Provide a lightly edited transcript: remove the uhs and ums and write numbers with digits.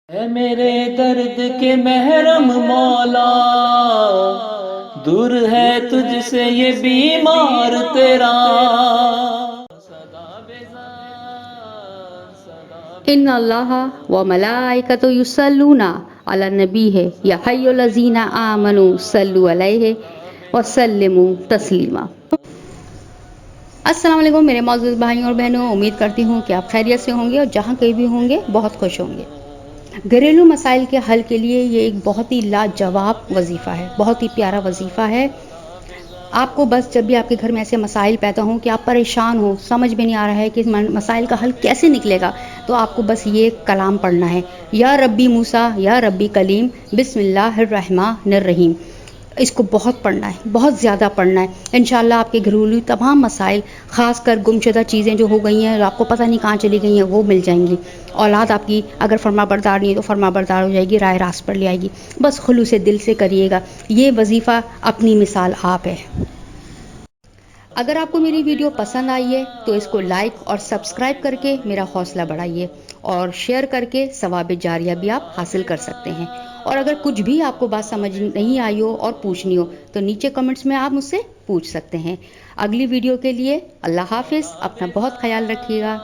اے میرے درد کے محرم مولا، دور ہے تجھ سے یہ بیمار تیرا. ان اللہ و ملائکۃ یصلون علی النبی ہے یا حی الذین آمنوا صلوا علیہ وسلموا تسلیما. السلام علیکم میرے معزز بھائیوں اور بہنوں، امید کرتی ہوں کہ آپ خیریت سے ہوں گے اور جہاں کہیں بھی ہوں گے بہت خوش ہوں گے. گھریلو مسائل کے حل کے لیے یہ ایک بہت ہی لاجواب وظیفہ ہے، بہت ہی پیارا وظیفہ ہے. آپ کو بس جب بھی آپ کے گھر میں ایسے مسائل پیدا ہوں کہ آپ پریشان ہوں، سمجھ میں نہیں آ رہا ہے کہ مسائل کا حل کیسے نکلے گا، تو آپ کو بس یہ کلام پڑھنا ہے، یا ربی موسیٰ یا ربی کلیم بسم اللہ الرحمن الرحیم. اس کو بہت پڑھنا ہے، بہت زیادہ پڑھنا ہے. انشاءاللہ آپ کے گھریلو تمام مسائل، خاص کر گمشدہ چیزیں جو ہو گئی ہیں، آپ کو پتہ نہیں کہاں چلی گئی ہیں، وہ مل جائیں گی. اولاد آپ کی اگر فرما بردار نہیں ہے تو فرما بردار ہو جائے گی، راہ راست پر لے آئے گی. بس خلوص دل سے کریے گا. یہ وظیفہ اپنی مثال آپ ہے. اگر آپ کو میری ویڈیو پسند آئی ہے تو اس کو لائک اور سبسکرائب کر کے میرا حوصلہ بڑھائیے، اور شیئر کر کے ثواب جاریہ بھی آپ حاصل کر سکتے ہیں. اور اگر کچھ بھی آپ کو بات سمجھ نہیں آئی ہو اور پوچھنی ہو تو نیچے کمنٹس میں آپ مجھ سے پوچھ سکتے ہیں. اگلی ویڈیو کے لیے اللہ حافظ، اپنا بہت خیال رکھیے گا.